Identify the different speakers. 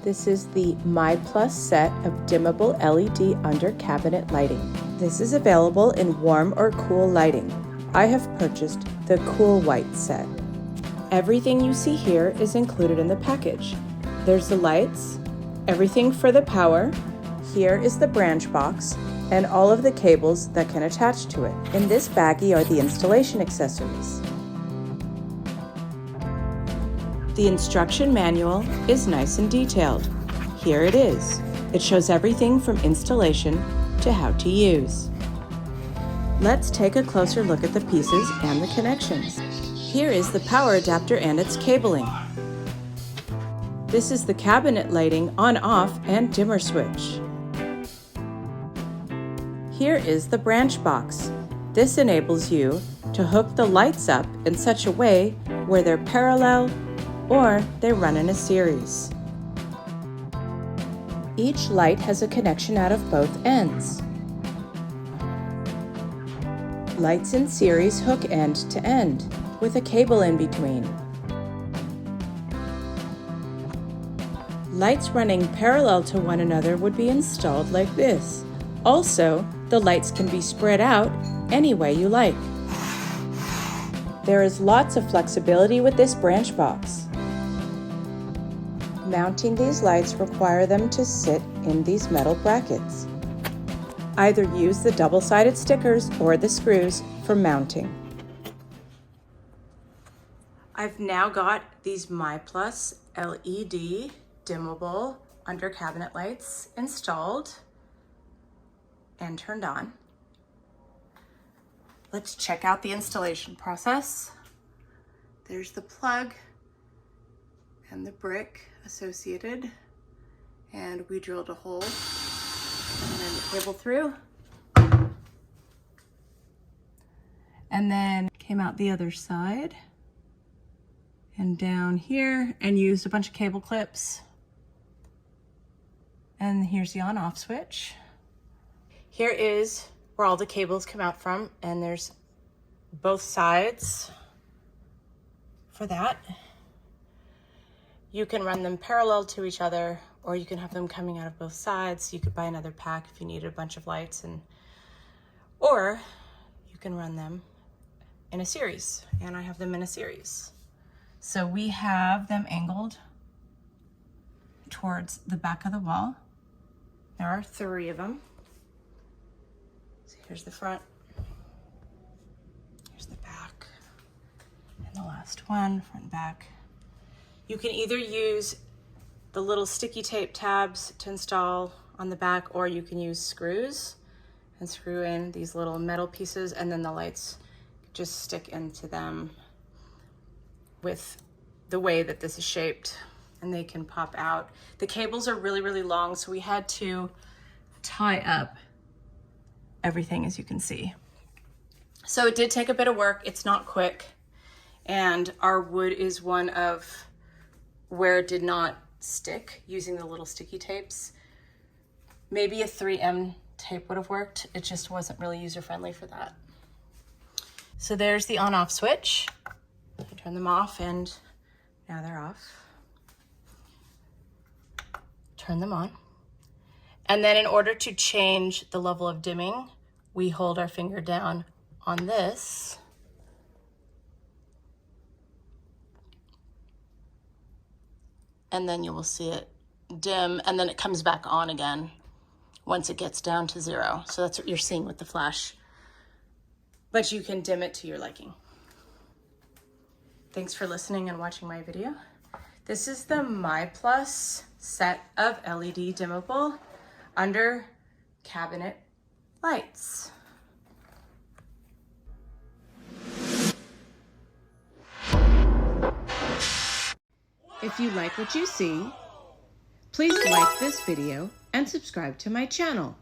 Speaker 1: This is the MYPLUS set of dimmable LED under cabinet lighting. This is available in warm or cool lighting. I have purchased the cool white set. Everything you see here is included in the package. There's the lights, everything for the power, here is the branch box, and all of the cables that can attach to it. In this baggie are the installation accessories. The instruction manual is nice and detailed. Here it is. It shows everything from installation to how to use. Let's take a closer look at the pieces and the connections. Here is the power adapter and its cabling. This is the cabinet lighting on-off and dimmer switch. Here is the branch box. This enables you to hook the lights up in such a way where they're parallel or they run in a series. Each light has a connection out of both ends. Lights in series hook end to end with a cable in between. Lights running parallel to one another would be installed like this. Also, the lights can be spread out any way you like. There is lots of flexibility with this branch box. Mounting these lights require them to sit in these metal brackets. Either use the double-sided stickers or the screws for mounting. I've now got these MYPLUS LED dimmable under cabinet lights installed and turned on. Let's check out the installation process. There's the plug and the brick associated, and we drilled a hole and then the cable through, and then came out the other side and down here and used a bunch of cable clips. And here's the on-off switch. Here is where all the cables come out from, and there's both sides for that. You can run them parallel to each other, or you can have them coming out of both sides. You could buy another pack if you needed a bunch of lights, or you can run them in a series, and I have them in a series. So we have them angled towards the back of the wall. There are 3 of them. So here's the front, here's the back, and the last one, front and back. You can either use the little sticky tape tabs to install on the back, or you can use screws and screw in these little metal pieces, and then the lights just stick into them with the way that this is shaped, and they can pop out. The cables are really, really long, so we had to tie up everything, as you can see. So it did take a bit of work. It's not quick, and our wood is one of where it did not stick using the little sticky tapes. Maybe a 3M tape would have worked. It just wasn't really user-friendly for that. So there's the on-off switch. I turn them off, and now they're off. Turn them on. And then in order to change the level of dimming, we hold our finger down on this. And then you will see it dim, and then it comes back on again once it gets down to 0. So that's what you're seeing with the flash. But you can dim it to your liking. Thanks for listening and watching my video. This is the MYPLUS set of LED dimmable under cabinet lights. If you like what you see, please like this video and subscribe to my channel.